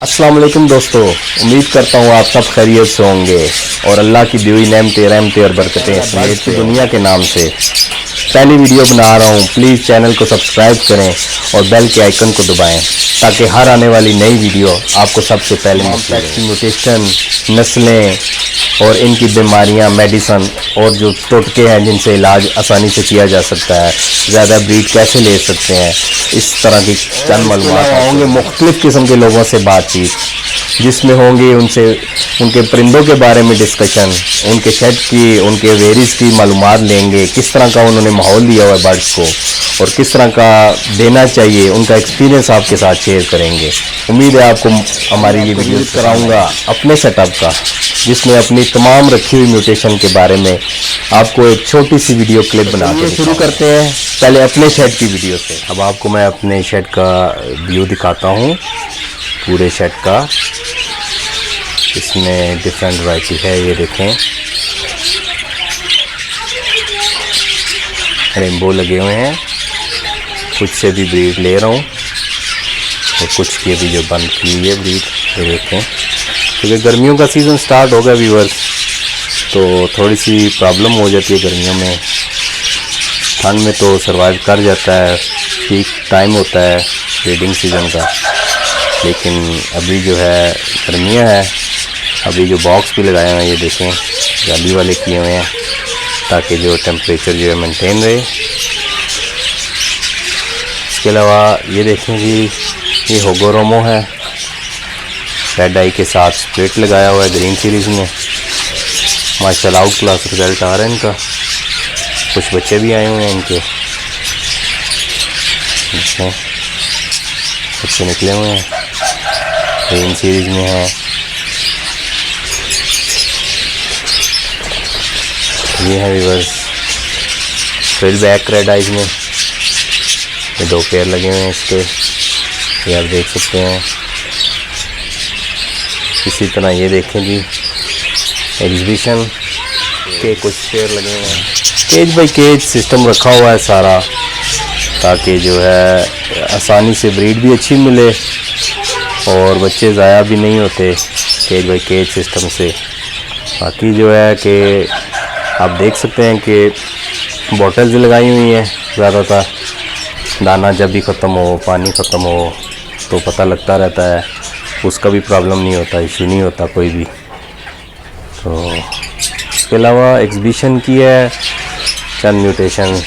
अस्सलाम वालेकुम दोस्तों, उम्मीद करता हूँ आप सब खैरियत से होंगे और अल्लाह की दी हुई रहमतें और बरकतें समेत की दुनिया के नाम से पहली वीडियो बना रहा हूँ। प्लीज़ चैनल को सब्सक्राइब करें और बेल के आइकन को दबाएं ताकि हर आने वाली नई वीडियो आपको सबसे पहले मिले। म्यूटेशन, नस्लें और इनकी बीमारियां, मेडिसन और जो टोटके हैं जिनसे इलाज आसानी से किया जा सकता है, ज़्यादा ब्रीड कैसे ले सकते हैं, इस तरह की चंद मालूमात होंगे। मुख्तलिफ़ किस्म के लोगों से बातचीत जिसमें होंगी उनसे उनके परिंदों के बारे में डिस्कशन, उनके शेड की, उनके वेरीज की मालूमात लेंगे, किस तरह का उन्होंने माहौल दिया हुआ है बर्ड्स को और किस तरह का देना चाहिए, उनका एक्सपीरियंस आपके साथ शेयर करेंगे। उम्मीद है आपको हमारी ये वीडियो कराऊंगा अपने सेटअप का, जिसमें अपनी तमाम रखी हुई म्यूटेशन के बारे में आपको एक छोटी सी वीडियो क्लिप बना के शुरू करते हैं। पहले अपने शेड की वीडियो से। अब आपको मैं अपने शेड का व्यू दिखाता हूँ, पूरे शेड का। इसमें डिफरेंट वैरायटी है, ये देखें रेनबो लगे हुए हैं। कुछ से भी ब्रीड ले रहा हूँ और कुछ की भी जो बंद की हुई है ब्रीड, ये देखें। क्योंकि गर्मियों का सीज़न स्टार्ट होगा व्यूअर्स, तो थोड़ी सी प्रॉब्लम हो जाती है गर्मियों में। ठंड में तो सर्वाइव कर जाता है, पीक टाइम होता है ब्रीडिंग सीज़न का। लेकिन अभी जो है गर्मियाँ हैं, अभी जो बॉक्स भी लगाए हुए हैं ये देखें, जाली वाले किए हुए हैं ताकि जो टेम्परेचर जो है मेंटेन रहे। इसके अलावा ये देखें जी, ये हगोरोमो है, रेड आई के साथ स्प्लिट लगाया हुआ है ग्रीन सीरीज़ में। माशाल्लाह आउट क्लास रिजल्ट आ रहा है इनका। कुछ बच्चे भी आए हुए हैं इनके, बच्चे निकले हुए हैं, ग्रीन सीरीज़ में है। ये है viewers fill back red eyes में, ये 2 पेयर लगे हुए हैं इसके, ये आप देख सकते हैं। इसी तरह ये देखें जी, एग्जीबिशन के कुछ पेयर लगे हुए हैं। केज बाई केज सिस्टम रखा हुआ है सारा, ताकि जो है आसानी से ब्रीड भी अच्छी मिले और बच्चे ज़ाया भी नहीं होते केज बाई केज सिस्टम से। बाकी जो है कि आप देख सकते हैं कि बॉटल्स लगाई हुई हैं ज़्यादातर। दाना जब भी ख़त्म हो, पानी ख़त्म हो तो पता लगता रहता है, उसका भी प्रॉब्लम नहीं होता, इशू नहीं होता कोई भी। तो इसके अलावा एग्जीबिशन की है चंद म्यूटेशन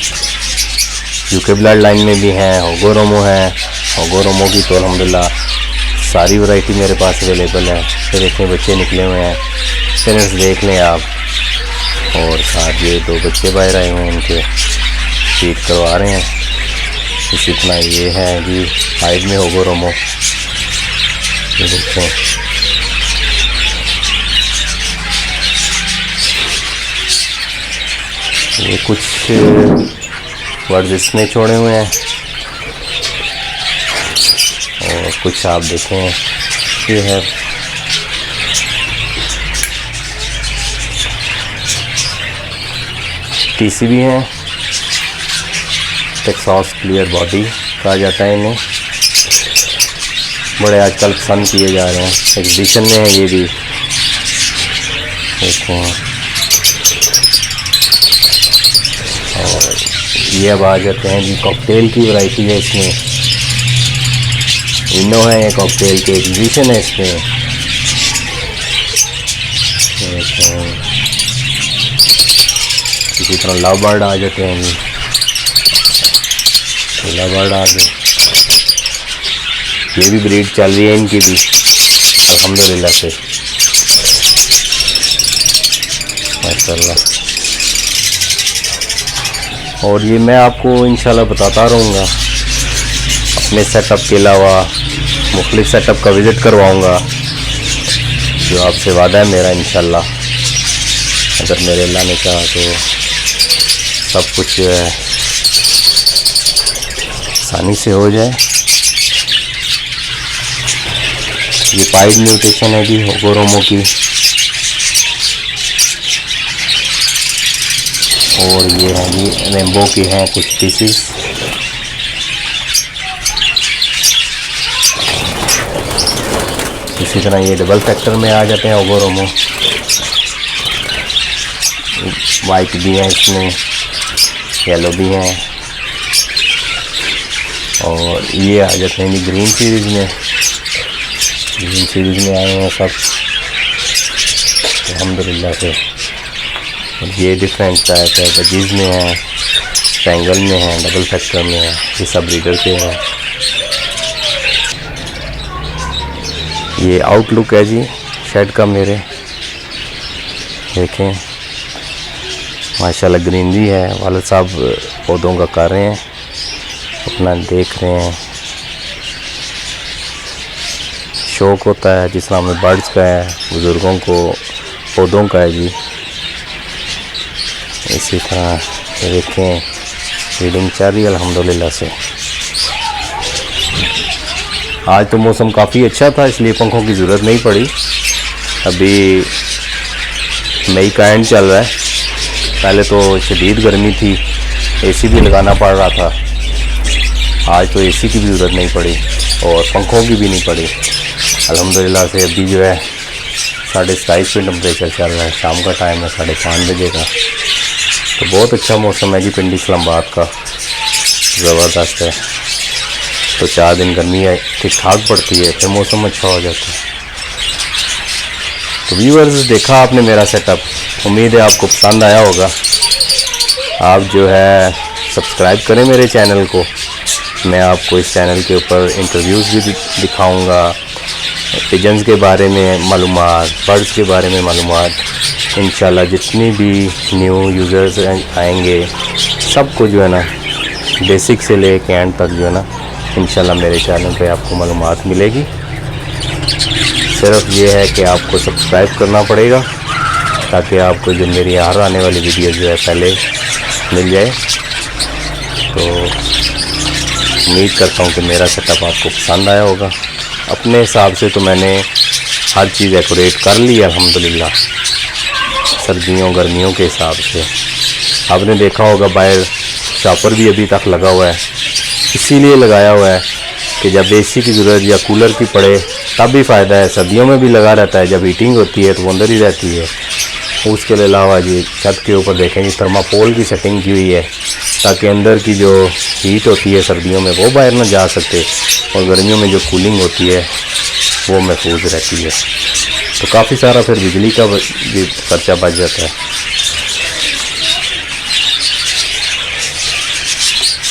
यूके ब्लड लाइन में भी हैं। हगोरोमो है, हगोरोमो की तो अल्हम्दुलिल्लाह सारी वैरायटी मेरे पास अवेलेबल है। फिर इतने बच्चे निकले हुए हैं, पेरेंट्स देख लें आप। और साथ ये 2 बच्चे बाहर आए हुए हैं, इनके फीड करवा रहे हैं। इसी तरह ये है जी साइड में हगोरोमो, ये देखें। ये कुछ बर्ड्स इसमें छोड़े हुए हैं और कुछ आप देखें ये है टीसी भी हैं, टेक्सास क्लियर बॉडी कहा जाता है इन्हें। बड़े आजकल पसंद किए जा रहे हैं, एग्जीबिशन में है ये भी देखें। और ये अब आ जाते हैं जी, कॉकटेल की वैरायटी है इसमें, इनो है ये कॉकटेल के, एग्जीबिशन है इसमें। इसी तरह लव बर्ड आ जाते हैं जी, लव बर्ड आ गए। ये भी ब्रीड चल रही है इनकी भी अल्हम्दुलिल्लाह से, माशाल्लाह। और ये मैं आपको इंशाल्लाह बताता रहूँगा। अपने सेटअप के अलावा मुख्तलिफ सेटअप का विज़िट करवाऊँगा, जो आपसे वादा है मेरा इंशाल्लाह। अगर मेरे अल्लाह ने चाहा तो सब कुछ जो है आसानी से हो जाए। ये पाइड म्यूटेशन है जी हगोरोमो की, और ये है जी रेनबो की हैं कुछ पीसेस। इसी तरह ये डबल फैक्टर में आ जाते हैं हगोरोमो। वाइट भी हैं इसमें, येलो भी हैं, और ये आ जाते हैं ग्रीन सीरीज़ में। ग्रीन सीरीज़ में आए हैं सब अल्हम्दुलिल्लाह से। ये डिफरेंट टाइप है, बजीज़ में है, ट्रायंगल में है, डबल फैक्टर में है, ये सब ब्रीडर के हैं। ये आउटलुक है जी शेड का मेरे, देखें माशाल्लाह ग्रीनरी है। वालिद साहब पौधों का कर रहे हैं, अपना देख रहे हैं। शौक़ होता है जिस तरह हमें बर्ड्स का है, बुज़ुर्गों को पौधों का है जी। इसी तरह देखें फीडिंग चल रही है अल्हम्दुलिल्लाह से। आज तो मौसम काफ़ी अच्छा था, इसलिए पंखों की ज़रूरत नहीं पड़ी। अभी मई का एंड चल रहा है, पहले तो शदीद गर्मी थी, एसी भी लगाना पड़ रहा था। आज तो एसी की भी ज़रूरत नहीं पड़ी और पंखों की भी नहीं पड़ी अल्हम्दुलिल्लाह से। अभी जो है 27.5 पे टेम्परेचर चल रहा है, शाम का टाइम है 5:30 बजे का। तो बहुत अच्छा मौसम है जी पिंडी इस्लामाबाद का, ज़बरदस्त है। तो 4 दिन गर्मी है ठीक ठाक पड़ती है, फिर मौसम अच्छा हो जाता है। तो व्यूअर्स देखा आपने मेरा सेटअप, उम्मीद है आपको पसंद आया होगा। आप जो है सब्सक्राइब करें मेरे चैनल को। मैं आपको इस चैनल के ऊपर इंटरव्यूज़ भी दिखाऊंगा, पिजन्स के बारे में मालूमात, बर्ड्स के बारे में मालूमात। इंशाल्लाह जितनी भी न्यू यूज़र्स आएंगे सबको जो है ना बेसिक से ले के एंड तक जो है ना इंशाल्लाह मेरे चैनल पे आपको मालूमात मिलेगी। सिर्फ ये है कि आपको सब्सक्राइब करना पड़ेगा ताकि आपको जो मेरी हर आने वाली वीडियो जो है पहले मिल जाए। तो उम्मीद करता हूँ कि मेरा सेटअप आपको पसंद आया होगा। अपने हिसाब से तो मैंने हर चीज़ डेकोरेट कर ली है अल्हम्दुलिल्लाह, सर्दियों गर्मियों के हिसाब से। आपने देखा होगा बाहर शॉपर भी अभी तक लगा हुआ है, इसीलिए लगाया हुआ है कि जब एसी की ज़रूरत या कूलर की पड़े तब भी फ़ायदा है। सर्दियों में भी लगा रहता है, जब हीटिंग होती है तो वो अंदर ही रहती है। उसके अलावा जी छत के ऊपर देखेंगे थर्माकोल की सेटिंग की हुई है ताकि अंदर की जो हीट होती है सर्दियों में वो बाहर ना जा सके, और गर्मियों में जो कूलिंग होती है वो महफूज रहती है। तो काफ़ी सारा फिर बिजली का भी खर्चा बच जाता है।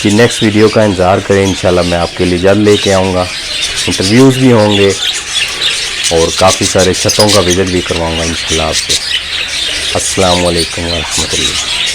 कि नेक्स्ट वीडियो का इंतज़ार करें, इंशाल्लाह मैं आपके लिए जल्द लेके आऊँगा। इंटरव्यूज़ भी होंगे और काफ़ी सारे छतों का विज़िट भी करवाऊँगा इंशाल्लाह आपसे। अस्सलाम वालेकुम व रहमतुल्लाह।